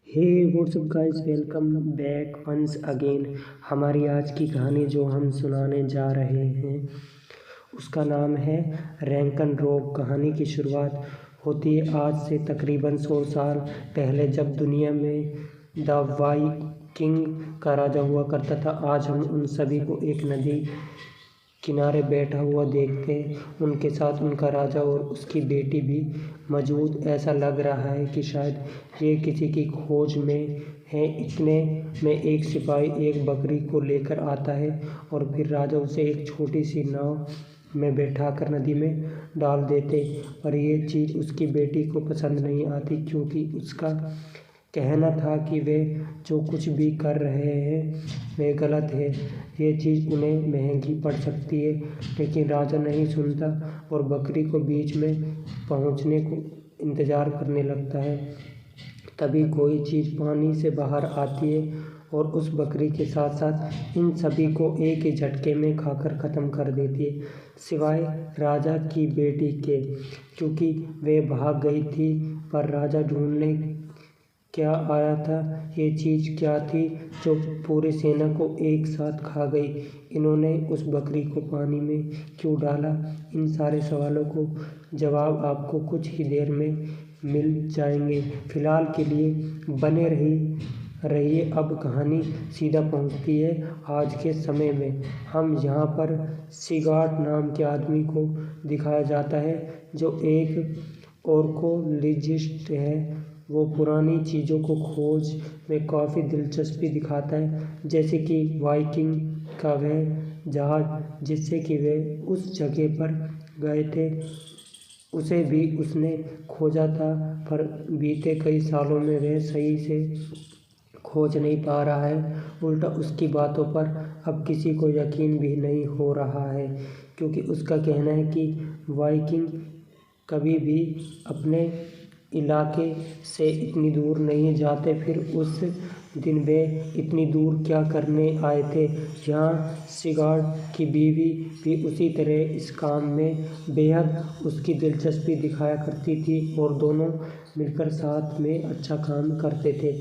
हे what's up guys, welcome back once again. हमारी आज की कहानी जो हम सुनाने जा रहे हैं उसका नाम है रैंकन रोग। कहानी की शुरुआत होती है आज से तकरीबन 100 साल पहले, जब दुनिया में द वाइकिंग का राजा हुआ करता था। आज हम उन सभी को एक नदी किनारे बैठा हुआ देखते हैं, उनके साथ उनका राजा और उसकी बेटी भी मौजूद। ऐसा लग रहा है कि शायद ये किसी की खोज में है। इतने में एक सिपाही एक बकरी को लेकर आता है और फिर राजा उसे एक छोटी सी नाव में बैठाकर नदी में डाल देते। पर ये चीज़ उसकी बेटी को पसंद नहीं आती, क्योंकि उसका कहना था कि वे जो कुछ भी कर रहे हैं वे गलत है। ये चीज़ उन्हें महंगी पड़ सकती है। लेकिन राजा नहीं सुनता और बकरी को बीच में पहुंचने को इंतज़ार करने लगता है। तभी कोई चीज़ पानी से बाहर आती है और उस बकरी के साथ साथ इन सभी को एक ही झटके में खाकर ख़त्म कर देती है, सिवाय राजा की बेटी के, क्योंकि वे भाग गई थी। पर राजा ढूंढने क्या आया था? ये चीज़ क्या थी जो पूरी सेना को एक साथ खा गई? इन्होंने उस बकरी को पानी में क्यों डाला? इन सारे सवालों को जवाब आपको कुछ ही देर में मिल जाएंगे। फिलहाल के लिए बने रहिए। अब कहानी सीधा पहुंचती है आज के समय में। हम यहाँ पर सिगार्ड नाम के आदमी को दिखाया जाता है, जो एक ऑर्कोलॉजिस्ट है। वो पुरानी चीज़ों को खोज में काफ़ी दिलचस्पी दिखाता है, जैसे कि वाइकिंग का वह जहाज जिससे कि वे उस जगह पर गए थे, उसे भी उसने खोजा था। पर बीते कई सालों में वह सही से खोज नहीं पा रहा है। उल्टा उसकी बातों पर अब किसी को यकीन भी नहीं हो रहा है, क्योंकि उसका कहना है कि वाइकिंग कभी भी अपने इलाके से इतनी दूर नहीं जाते। फिर उस दिन वे इतनी दूर क्या करने आए थे? यहाँ सिगार्ड की बीवी भी उसी तरह इस काम में बेहद उसकी दिलचस्पी दिखाया करती थी और दोनों मिलकर साथ में अच्छा काम करते थे।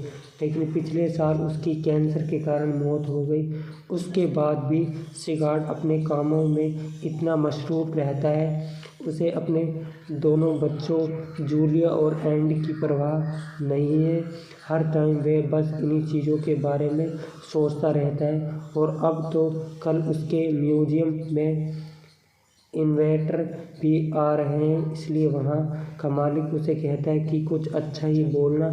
लेकिन पिछले साल उसकी कैंसर के कारण मौत हो गई। उसके बाद भी सिगार्ड अपने कामों में इतना मशरूफ़ रहता है, उसे अपने दोनों बच्चों जूलिया और एंडी की परवाह नहीं है। हर टाइम वह बस इन्हीं चीज़ों के बारे में सोचता रहता है। और अब तो कल उसके म्यूजियम में इन्वेंटर भी आ रहे हैं, इसलिए वहाँ का मालिक उसे कहता है कि कुछ अच्छा ही बोलना,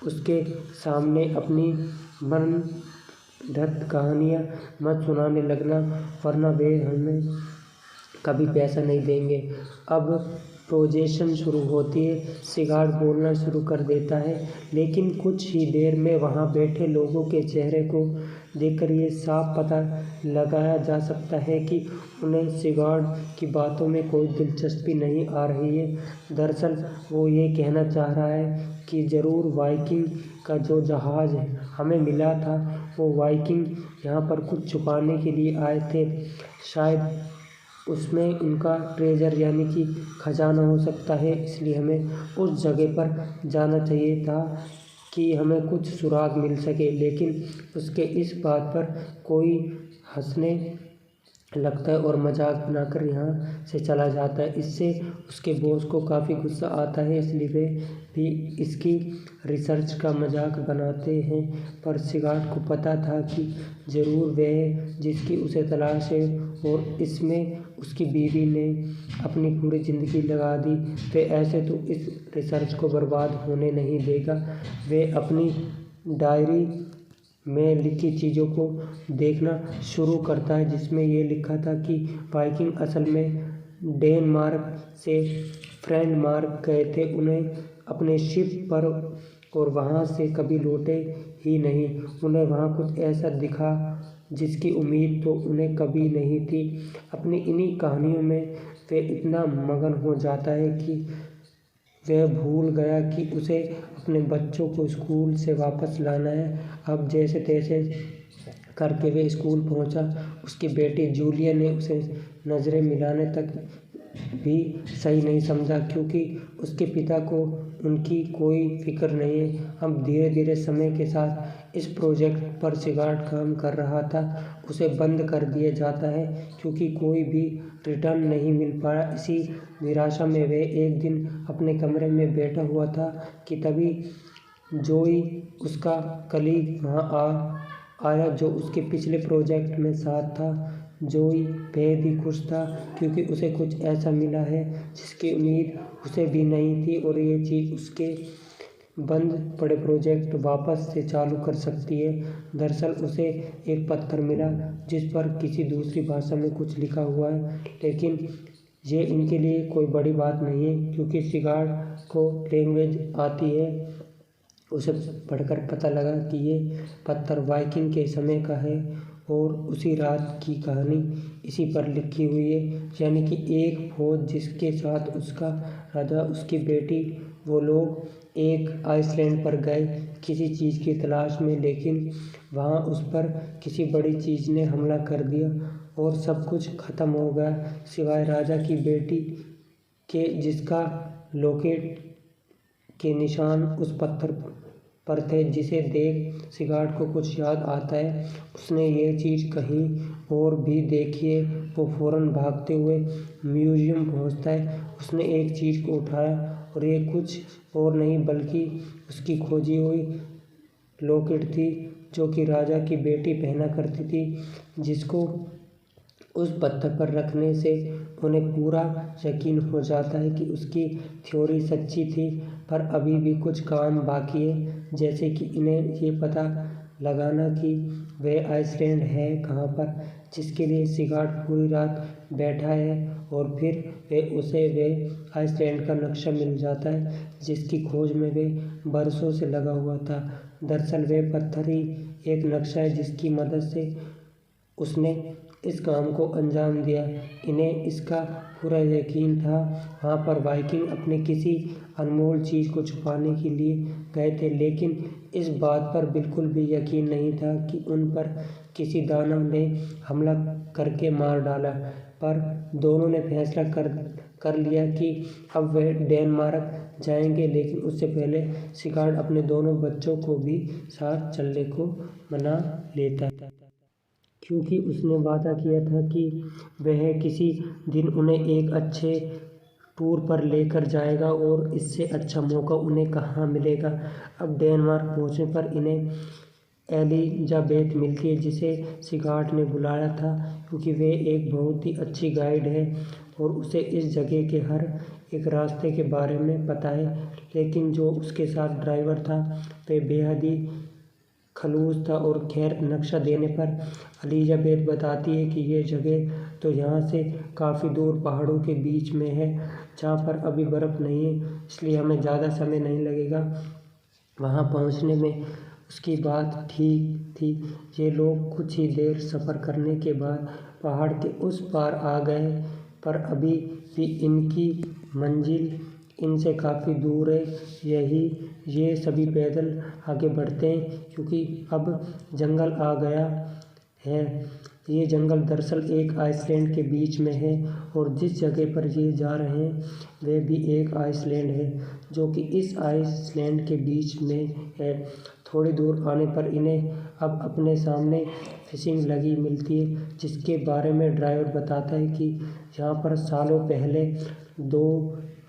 उसके सामने अपनी मनगढ़ंत कहानियाँ मत सुनाने लगना, वरना वे हमें कभी पैसा नहीं देंगे। अब प्रोजेक्शन शुरू होती है। सिगार्ड बोलना शुरू कर देता है, लेकिन कुछ ही देर में वहाँ बैठे लोगों के चेहरे को देखकर ये साफ पता लगाया जा सकता है कि उन्हें सिगार्ड की बातों में कोई दिलचस्पी नहीं आ रही है। दरअसल वो ये कहना चाह रहा है कि ज़रूर वाइकिंग का जो जहाज़ हमें मिला था, वो वाइकिंग यहाँ पर कुछ छुपाने के लिए आए थे। शायद उसमें उनका ट्रेजर यानी कि खजाना हो सकता है, इसलिए हमें उस जगह पर जाना चाहिए था कि हमें कुछ सुराग मिल सके। लेकिन उसके इस बात पर कोई हंसने लगता है और मजाक बनाकर यहाँ से चला जाता है। इससे उसके बॉस को काफ़ी गुस्सा आता है, इसलिए वे भी इसकी रिसर्च का मजाक बनाते हैं। पर सिगार्ड को पता था कि ज़रूर वह जिसकी उसे तलाश है, और इसमें उसकी बीवी ने अपनी पूरी ज़िंदगी लगा दी। वे ऐसे तो इस रिसर्च को बर्बाद होने नहीं देगा। वे अपनी डायरी में लिखी चीज़ों को देखना शुरू करता है, जिसमें ये लिखा था कि वाइकिंग असल में डेनमार्क से फ्रैंडमार्क गए थे, उन्हें अपने शिप पर, और वहाँ से कभी लौटे ही नहीं। उन्हें वहाँ कुछ ऐसा दिखा जिसकी उम्मीद तो उन्हें कभी नहीं थी। अपनी इन्हीं कहानियों में वे इतना मगन हो जाता है कि वह भूल गया कि उसे अपने बच्चों को स्कूल से वापस लाना है। अब जैसे तैसे करके वे स्कूल पहुंचा। उसकी बेटी जूलिया ने उसे नज़रें मिलाने तक भी सही नहीं समझा, क्योंकि उसके पिता को उनकी कोई फिक्र नहीं है। अब धीरे धीरे समय के साथ इस प्रोजेक्ट पर सिगार्ड काम कर रहा था उसे बंद कर दिया जाता है क्योंकि कोई भी रिटर्न नहीं मिल पाया। इसी निराशा में वह एक दिन अपने कमरे में बैठा हुआ था कि तभी जोई उसका कलीग वहाँ आया जो उसके पिछले प्रोजेक्ट में साथ था। जोई बेहद ही खुश था क्योंकि उसे कुछ ऐसा मिला है जिसकी उम्मीद उसे भी नहीं थी और ये चीज़ उसके बंद पड़े प्रोजेक्ट वापस से चालू कर सकती है। दरअसल उसे एक पत्थर मिला जिस पर किसी दूसरी भाषा में कुछ लिखा हुआ है, लेकिन ये इनके लिए कोई बड़ी बात नहीं है क्योंकि सिगार्ड को लैंग्वेज आती है। उसे पढ़कर पता लगा कि ये पत्थर वाइकिंग के समय का है और उसी रात की कहानी इसी पर लिखी हुई है, यानी कि एक फौज जिसके साथ उसका राजा, उसकी बेटी, वो लोग एक आइसलैंड पर गए किसी चीज़ की तलाश में, लेकिन वहाँ उस पर किसी बड़ी चीज़ ने हमला कर दिया और सब कुछ ख़त्म हो गया सिवाय राजा की बेटी के, जिसका लॉकेट के निशान उस पत्थर पर थे जिसे देख सिगार्ड को कुछ याद आता है। उसने ये चीज़ कहीं और भी देखी है। वो फौरन भागते हुए म्यूजियम पहुंचता है। उसने एक चीज़ को उठाया और ये कुछ और नहीं बल्कि उसकी खोजी हुई लॉकेट थी जो कि राजा की बेटी पहना करती थी, जिसको उस पत्थर पर रखने से उन्हें पूरा यकीन हो जाता है कि उसकी थ्योरी सच्ची थी। पर अभी भी कुछ काम बाकी है, जैसे कि इन्हें ये पता लगाना कि वह आइसलैंड है कहाँ पर, जिसके लिए सिगार्ड पूरी रात बैठा है और फिर उसे वे आइसलैंड का नक्शा मिल जाता है जिसकी खोज में वे बरसों से लगा हुआ था। दरअसल वह पत्थर ही एक नक्शा है जिसकी मदद से उसने इस काम को अंजाम दिया। इन्हें इसका पूरा यकीन था। वहाँ पर वाइकिंग अपने किसी अनमोल चीज़ को छुपाने के लिए गए थे, लेकिन इस बात पर बिल्कुल भी यकीन नहीं था कि उन पर किसी दानव ने हमला करके मार डाला। पर दोनों ने फैसला कर लिया कि अब वे डेनमार्क जाएंगे, लेकिन उससे पहले सिगार्ड अपने दोनों बच्चों को भी साथ चलने को मना लेता है क्योंकि उसने वादा किया था कि वह किसी दिन उन्हें एक अच्छे टूर पर लेकर जाएगा और इससे अच्छा मौका उन्हें कहाँ मिलेगा। अब डेनमार्क पहुँचने पर इन्हें एलिजाबेथ मिलती है जिसे सिगार्ड ने बुलाया था क्योंकि वे एक बहुत ही अच्छी गाइड है और उसे इस जगह के हर एक रास्ते के बारे में पता है। लेकिन जो उसके साथ ड्राइवर था वह बेहद ही खलूस था और खैर नक्शा देने पर एलिजाबेथ बताती है कि ये जगह तो यहाँ से काफ़ी दूर पहाड़ों के बीच में है जहाँ पर अभी बर्फ़ नहीं है, इसलिए हमें ज़्यादा समय नहीं लगेगा वहाँ पहुँचने में। उसकी बात ठीक थी। ये लोग कुछ ही देर सफ़र करने के बाद पहाड़ के उस पार आ गए, पर अभी भी इनकी मंजिल इनसे काफ़ी दूर है। ये सभी पैदल आगे बढ़ते हैं क्योंकि अब जंगल आ गया है। ये जंगल दरअसल एक आइसलैंड के बीच में है और जिस जगह पर ये जा रहे हैं वह भी एक आइसलैंड है जो कि इस आइसलैंड के बीच में है। थोड़ी दूर आने पर इन्हें अब अपने सामने फिशिंग लगी मिलती है जिसके बारे में ड्राइवर बताता है कि यहाँ पर सालों पहले दो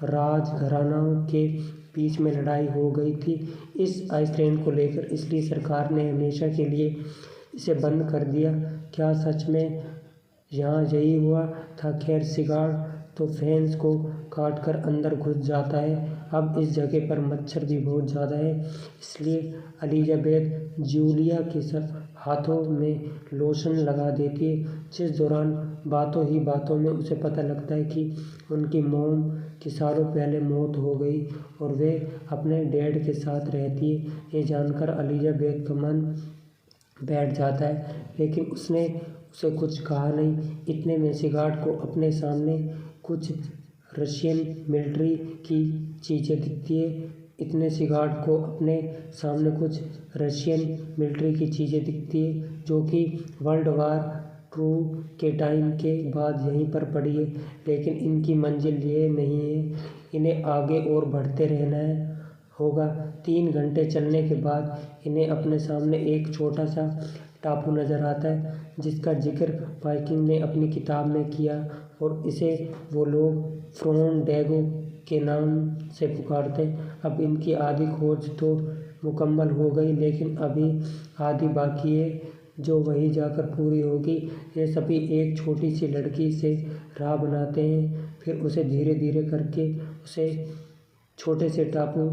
राजघरानों के बीच में लड़ाई हो गई थी इस आइसलैंड को लेकर, इसलिए सरकार ने हमेशा के लिए इसे बंद कर दिया। क्या सच में यहाँ यही हुआ था? खैर सिगार्ड तो फैंस को काट कर अंदर घुस जाता है। अब इस जगह पर मच्छर भी बहुत ज़्यादा है, इसलिए एलिजाबेथ जूलिया के हाथों में लोशन लगा देती है, जिस दौरान बातों ही बातों में उसे पता लगता है कि उनकी मॉम की सालों पहले मौत हो गई और वे अपने डैड के साथ रहती है। ये जानकर एलिजाबेथ का मन बैठ जाता है, लेकिन उसने उसे कुछ कहा नहीं। इतने में सिगार्ड को अपने सामने कुछ रशियन मिलिट्री की चीज़ें दिखती है। इतने सिगार्ड को अपने सामने कुछ रशियन मिलिट्री की चीज़ें दिखती है जो कि वर्ल्ड वार 2 के टाइम के बाद यहीं पर पड़ी है, लेकिन इनकी मंजिल ये नहीं है, इन्हें आगे और बढ़ते रहना है। होगा। 3 घंटे चलने के बाद इन्हें अपने सामने एक छोटा सा टापू नज़र आता है जिसका जिक्र वाइकिंग ने अपनी किताब में किया और इसे वो लोग फ्रोंडेगो के नाम से पुकारते। अब इनकी आधी खोज तो मुकम्मल हो गई, लेकिन अभी आधी बाकी है जो वहीं जाकर पूरी होगी। ये सभी एक छोटी सी लड़की से राह बनाते हैं, फिर उसे धीरे धीरे करके उसे छोटे से टापू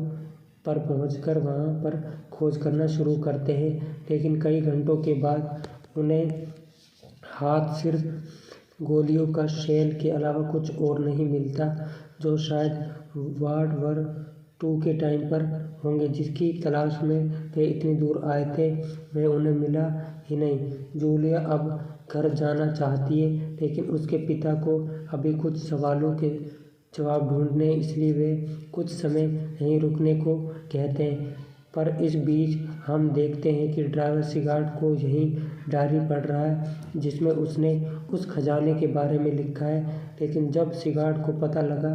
पर पहुंचकर वहां पर खोज करना शुरू करते हैं। लेकिन कई घंटों के बाद उन्हें हाथ सिर्फ गोलियों का शेल के अलावा कुछ और नहीं मिलता, जो शायद वर्ल्ड war 2 के टाइम पर होंगे। जिसकी तलाश में वे इतनी दूर आए थे वह उन्हें मिला ही नहीं। जूलिया अब घर जाना चाहती है, लेकिन उसके पिता को अभी कुछ सवालों के जवाब ढूंढने, इसलिए वे कुछ समय यहीं रुकने को कहते हैं। पर इस बीच हम देखते हैं कि ड्राइवर सिगार्ड को यही डायरी पढ़ रहा है जिसमें उसने उस खजाने के बारे में लिखा है। लेकिन जब सिगार्ड को पता लगा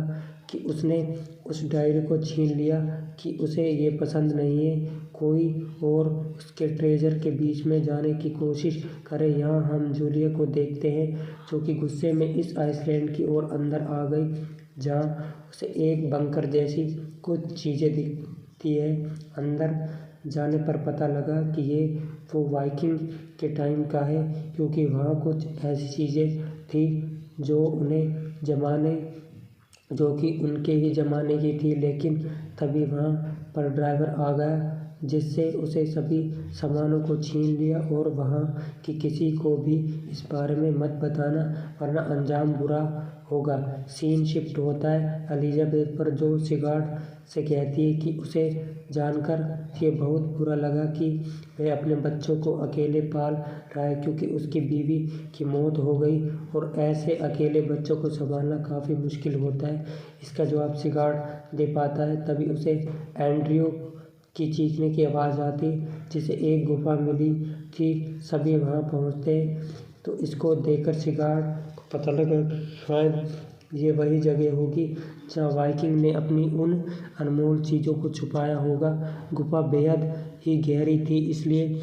कि उसने उस डायरी को छीन लिया कि उसे ये पसंद नहीं है कोई और उसके ट्रेजर के बीच में जाने की कोशिश करे। यहाँ हम जूलिया को देखते हैं जो कि गुस्से में इस आइसलैंड की ओर अंदर आ गई, जहाँ उसे एक बंकर जैसी कुछ चीज़ें दिखती है। अंदर जाने पर पता लगा कि ये वो वाइकिंग के टाइम का है, क्योंकि वहाँ कुछ ऐसी चीज़ें थी जो कि उनके ही ज़माने की थी। लेकिन तभी वहाँ पर ड्राइवर आ गया जिससे उसे सभी सामानों को छीन लिया और वहाँ की किसी को भी इस बारे में मत बताना वरना अंजाम बुरा होगा। सीन शिफ्ट होता है एलिजाबेथ पर, जो सिगार्ड से कहती है कि उसे जानकर ये बहुत बुरा लगा कि वह अपने बच्चों को अकेले पाल रहा है, क्योंकि उसकी बीवी की मौत हो गई और ऐसे अकेले बच्चों को संभालना काफ़ी मुश्किल होता है। इसका जवाब सिगार्ड दे पाता है। तभी उसे एंड्रयू की चीखने की आवाज़ आती, जिसे एक गुफा मिली थी। सभी वहाँ पहुँचते तो इसको देखकर सिगार्ड को पता लगा शायद ये वही जगह होगी जहाँ वाइकिंग ने अपनी उन अनमोल चीज़ों को छुपाया होगा। गुफा बेहद ही गहरी थी, इसलिए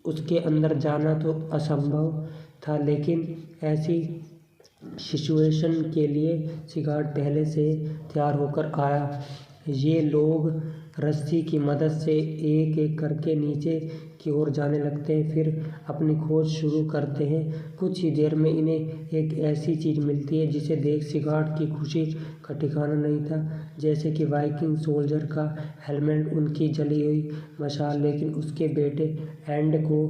उसके अंदर जाना तो असंभव था, लेकिन ऐसी सिचुएशन के लिए सिगार्ड पहले से तैयार होकर आया। ये लोग रस्सी की मदद से एक एक करके नीचे की ओर जाने लगते हैं, फिर अपनी खोज शुरू करते हैं। कुछ ही देर में इन्हें एक ऐसी चीज़ मिलती है जिसे देख सिगार्ड की खुशी का ठिकाना नहीं था, जैसे कि वाइकिंग सोल्जर का हेलमेट, उनकी जली हुई मशाल। लेकिन उसके बेटे एंड को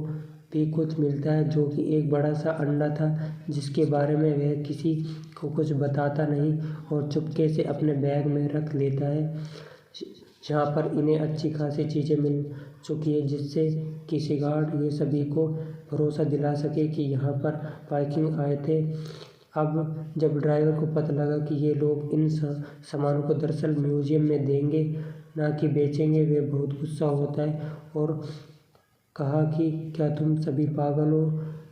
भी कुछ मिलता है, जो कि एक बड़ा सा अंडा था जिसके बारे में वह किसी को कुछ बताता नहीं और चुपके से अपने बैग में रख लेता है, जहाँ पर इन्हें अच्छी खासी चीज़ें मिल चुकी है, जिससे कि सिगार्ड ये सभी को भरोसा दिला सके कि यहाँ पर वाइकिंग आए थे। अब जब ड्राइवर को पता लगा कि ये लोग इन सामानों को दरअसल म्यूजियम में देंगे ना कि बेचेंगे, वे बहुत गुस्सा होता है और कहा कि क्या तुम सभी पागल हो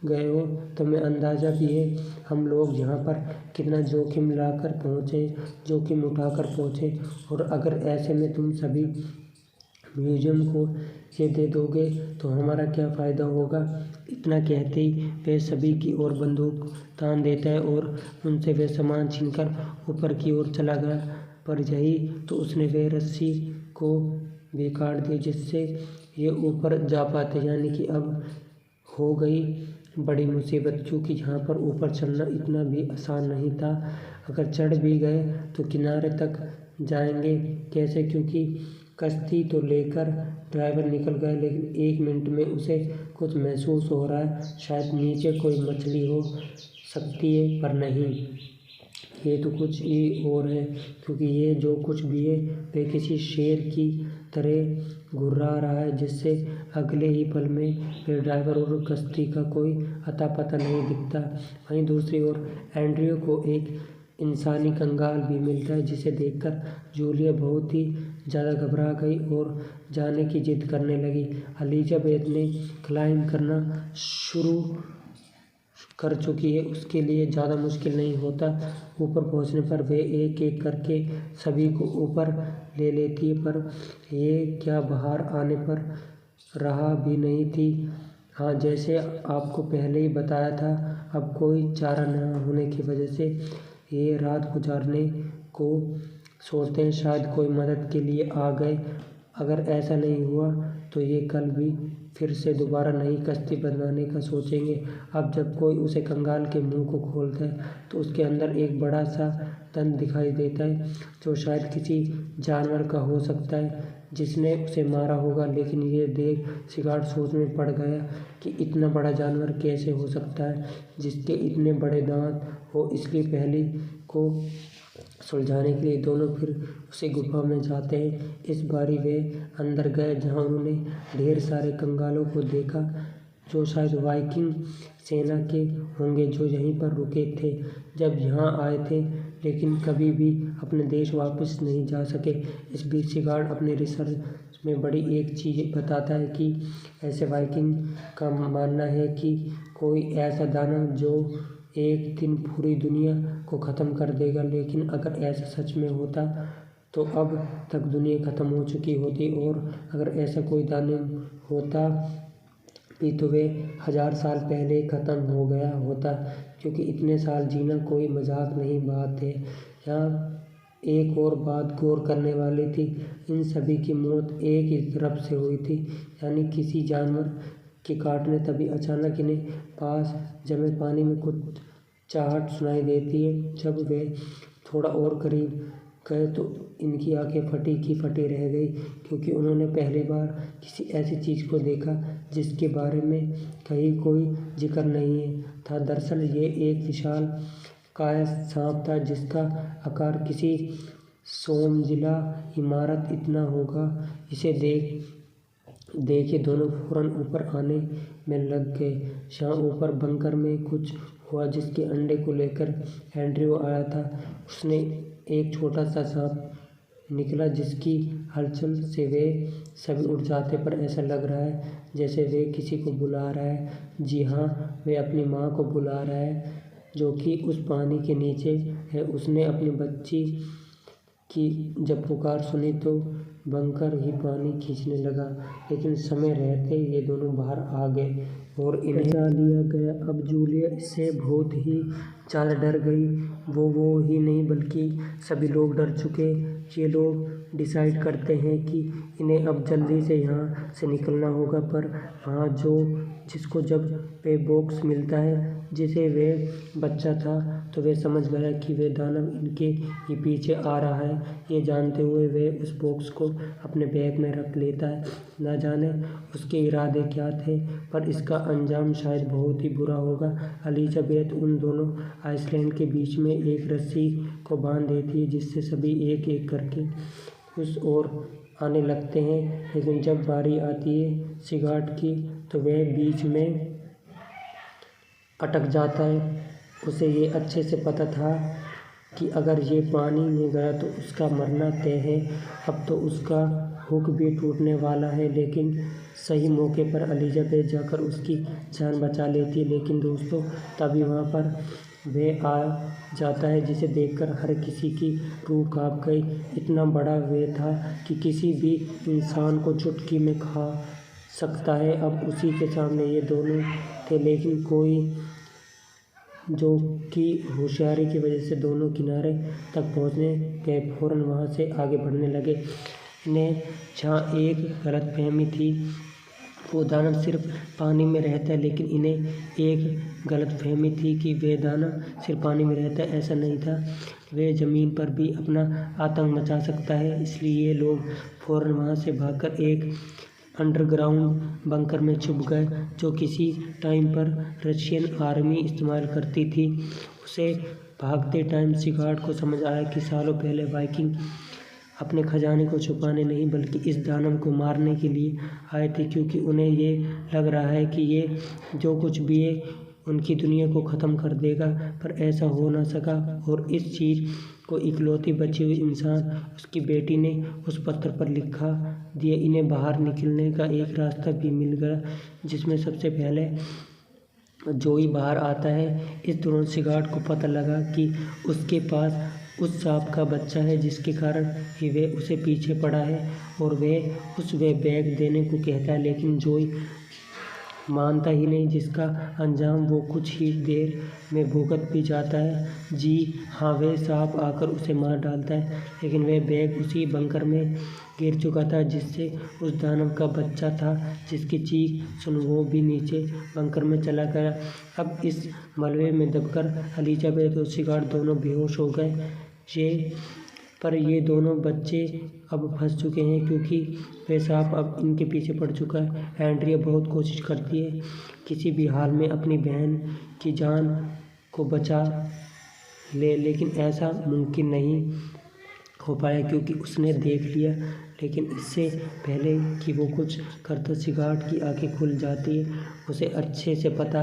गए हो? तुम्हें अंदाज़ा भी है हम लोग यहाँ पर कितना जोखिम उठाकर पहुँचे, और अगर ऐसे में तुम सभी म्यूजियम को ये दे दोगे तो हमारा क्या फ़ायदा होगा? इतना कहते ही वह सभी की ओर बंदूक तान देता है और उनसे वह सामान छीनकर ऊपर की ओर चला गया। पर यही तो उसने वह रस्सी को भी काट दी जिससे ये ऊपर जा पाते, यानी कि अब हो गई बड़ी मुसीबत, क्योंकि यहाँ पर ऊपर चढ़ना इतना भी आसान नहीं था। अगर चढ़ भी गए तो किनारे तक जाएंगे कैसे, क्योंकि कश्ती तो लेकर ड्राइवर निकल गया, लेकिन 1 मिनट में उसे कुछ महसूस हो रहा है, शायद नीचे कोई मछली हो सकती है, पर नहीं, ये तो कुछ ही और है, क्योंकि ये जो कुछ भी है वह किसी शेर की तरह घुर्रा रहा है, जिससे अगले ही पल में वह ड्राइवर और कश्ती का कोई अता पता नहीं दिखता। वहीं दूसरी ओर एंड्रयू को एक इंसानी कंगाल भी मिलता है, जिसे देखकर जूलिया बहुत ही ज़्यादा घबरा गई और जाने की जिद करने लगी। एलिजाबेथ ने क्लाइंब करना शुरू कर चुकी है, उसके लिए ज़्यादा मुश्किल नहीं होता। ऊपर पहुंचने पर वे एक एक करके सभी को ऊपर ले लेती है, पर ये क्या बाहर आने पर रहा भी नहीं थी। हाँ, जैसे आपको पहले ही बताया था, अब कोई चारा न होने की वजह से ये रात गुजारने को सोचते हैं। शायद कोई मदद के लिए आ गए। अगर ऐसा नहीं हुआ तो ये कल भी फिर से दोबारा नई कश्ती बनाने का सोचेंगे। अब जब कोई उसे कंगाल के मुंह को खोलता है तो उसके अंदर एक बड़ा सा दंत दिखाई देता है, जो शायद किसी जानवर का हो सकता है जिसने उसे मारा होगा। लेकिन ये देख शिकार सोच में पड़ गया कि इतना बड़ा जानवर कैसे हो सकता है जिसके इतने बड़े दांत हो। इसलिए पहली को सुलझाने के लिए दोनों फिर उसी गुफा में जाते हैं। इस बारी वे अंदर गए, जहां उन्होंने ढेर सारे कंगालों को देखा, जो शायद वाइकिंग सेना के होंगे, जो यहीं पर रुके थे जब यहाँ आए थे, लेकिन कभी भी अपने देश वापस नहीं जा सके। इस बीच शिगार्ड अपने रिसर्च में बड़ी एक चीज़ बताता है कि ऐसे वाइकिंग का मानना है कि कोई ऐसा दानव जो एक दिन पूरी दुनिया को ख़त्म कर देगा। लेकिन अगर ऐसा सच में होता तो अब तक दुनिया ख़त्म हो चुकी होती, और अगर ऐसा कोई दानव होता भी तो वे 1000 साल पहले ख़त्म हो गया होता, क्योंकि इतने साल जीना कोई मजाक नहीं बात है। यहाँ एक और बात गौर करने वाली थी, इन सभी की मौत एक ही तरफ से हुई थी, यानी किसी जानवर के काटने। तभी अचानक इन्हें पास जमे पानी में कुछ चाहट सुनाई देती है। जब वे थोड़ा और करीब गए तो इनकी आंखें फटी की फटी रह गई, क्योंकि उन्होंने पहली बार किसी ऐसी चीज़ को देखा जिसके बारे में कहीं कोई जिक्र नहीं था। दरअसल ये एक विशाल काया सांप था, जिसका आकार किसी सोमजिला इमारत इतना होगा। इसे देखे दोनों फौरन ऊपर आने में लग गए। यहाँ ऊपर बंकर में कुछ हुआ जिसके अंडे को लेकर एंड्रयू आया था। उसने एक छोटा सा सांप निकला, जिसकी हलचल से वे सभी उठ जाते, पर ऐसा लग रहा है जैसे वे किसी को बुला रहा है। जी हाँ, वे अपनी माँ को बुला रहा है, जो कि उस पानी के नीचे है। उसने अपनी बच्ची की जब पुकार सुनी तो बंकर ही पानी खींचने लगा, लेकिन समय रहते ये दोनों बाहर आ गए और इन्हें बचा लिया गया। अब जूलिया इससे बहुत ही ज़्यादा डर गई। वो ही नहीं बल्कि सभी लोग डर चुके। ये लोग डिसाइड करते हैं कि इन्हें अब जल्दी से यहाँ से निकलना होगा। पर वहाँ जिसको जब पे बॉक्स मिलता है जिसे वे बच्चा था, तो वे समझ गया कि वे दानव इनके ही पीछे आ रहा है। ये जानते हुए वे उस बॉक्स को अपने बैग में रख लेता है। न जाने उसके इरादे क्या थे, पर इसका अंजाम शायद बहुत ही बुरा होगा। एलिजाबेथ उन दोनों आइसलैंड के बीच में एक रस्सी को बांध देती है, जिससे सभी एक एक करके उस ओर आने लगते हैं। लेकिन जब बारी आती है शिगार्ड की, तो वह बीच में अटक जाता है। उसे ये अच्छे से पता था कि अगर ये पानी में गया तो उसका मरना तय है। अब तो उसका हुक भी टूटने वाला है, लेकिन सही मौके पर एलिजाबेथ जाकर उसकी जान बचा लेती है। लेकिन दोस्तों, तभी वहाँ पर वह आ जाता है जिसे देखकर हर किसी की रूह कांप गई। इतना बड़ा वह था कि किसी भी इंसान को चुटकी में खा सकता है। अब उसी के सामने ये दोनों थे, लेकिन कोई जो कि होशियारी की वजह से दोनों किनारे तक पहुंचने गए, फौरन वहां से आगे बढ़ने लगे। इन्हें जहाँ एक गलतफहमी थी, वो दानव सिर्फ पानी में रहता है, लेकिन इन्हें एक गलतफहमी थी कि वे दानव सिर्फ पानी में रहता है। ऐसा नहीं था, वे ज़मीन पर भी अपना आतंक मचा सकता है। इसलिए ये लोग फौरन वहाँ से भागकर एक अंडरग्राउंड बंकर में छुप गए, जो किसी टाइम पर रशियन आर्मी इस्तेमाल करती थी। उसे भागते टाइम शिगार्ड को समझ आया कि सालों पहले वाइकिंग अपने खजाने को छुपाने नहीं बल्कि इस दानव को मारने के लिए आए थे, क्योंकि उन्हें ये लग रहा है कि ये जो कुछ भी है उनकी दुनिया को ख़त्म कर देगा। पर ऐसा हो ना सका, और इस चीज़ को इकलौती बची हुई इंसान उसकी बेटी ने उस पत्थर पर लिखा दिया। इन्हें बाहर निकलने का एक रास्ता भी मिल गया, जिसमें सबसे पहले जोई बाहर आता है। इस दौरान सिगार्ड को पता लगा कि उसके पास उस सांप का बच्चा है, जिसके कारण ही वह उसे पीछे पड़ा है और वह बैग देने को कहता है, लेकिन जोई मानता ही नहीं, जिसका अंजाम वो कुछ ही देर में भुगत भी जाता है। जी हाँ, वह सांप आकर उसे मार डालता है, लेकिन वह बैग उसी बंकर में गिर चुका था जिससे उस दानव का बच्चा था, जिसकी चीख सुन वो भी नीचे बंकर में चला गया। अब इस मलबे में दबकर एलिजाबेथ और सिगार्ड दोनों बेहोश हो गए। ये दोनों बच्चे अब फंस चुके हैं, क्योंकि वह सांप अब इनके पीछे पड़ चुका है। एंड्रिया बहुत कोशिश करती है किसी भी हाल में अपनी बहन की जान को बचा ले, लेकिन ऐसा मुमकिन नहीं हो पाया, क्योंकि उसने देख लिया। लेकिन इससे पहले कि वो कुछ करता, सिगार्ड की आंखें खुल जाती है। उसे अच्छे से पता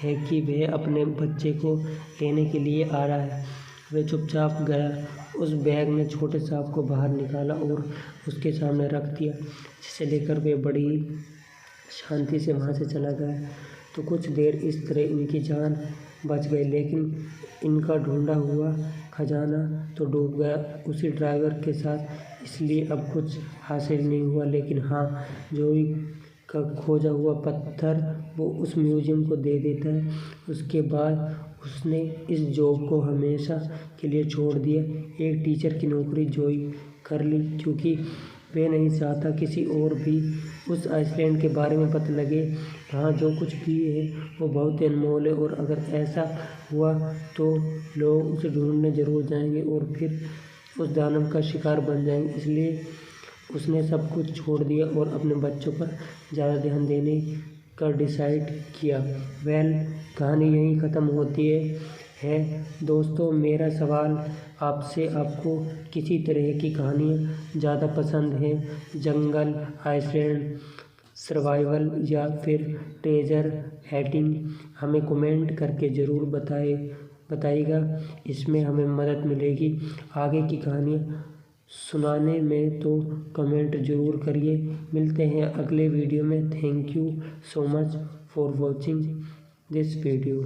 है कि वह अपने बच्चे को लेने के लिए आ रहा है। वह चुपचाप गया, उस बैग में छोटे सांप को बाहर निकाला और उसके सामने रख दिया, जिसे लेकर वह बड़ी शांति से वहाँ से चला गया। तो कुछ देर इस तरह इनकी जान बच गई, लेकिन इनका ढूंढा हुआ खजाना तो डूब गया उसी ड्राइवर के साथ। इसलिए अब कुछ हासिल नहीं हुआ, लेकिन हाँ, जोई का खोजा हुआ पत्थर वो उस म्यूजियम को दे देता है। उसके बाद उसने इस जॉब को हमेशा के लिए छोड़ दिया। एक टीचर की नौकरी जोई कर ली, क्योंकि वे नहीं चाहता किसी और भी उस आइसलैंड के बारे में पता लगे। यहाँ जो कुछ भी है वो बहुत ही अनमोल है, और अगर ऐसा हुआ तो लोग उसे ढूंढने ज़रूर जाएंगे और फिर उस दानव का शिकार बन जाएंगे। इसलिए उसने सब कुछ छोड़ दिया और अपने बच्चों पर ज़्यादा ध्यान देने का डिसाइड किया। कहानी यहीं ख़त्म होती है दोस्तों। मेरा सवाल आपसे, आपको किसी तरह की कहानियाँ ज़्यादा पसंद हैं? जंगल, आइसलैंड, सर्वाइवल या फिर ट्रेजर हंटिंग? हमें कमेंट करके ज़रूर बताइएगा, इसमें हमें मदद मिलेगी आगे की कहानियाँ सुनाने में। तो कमेंट ज़रूर करिए। मिलते हैं अगले वीडियो में। Thank you so much for watching this video.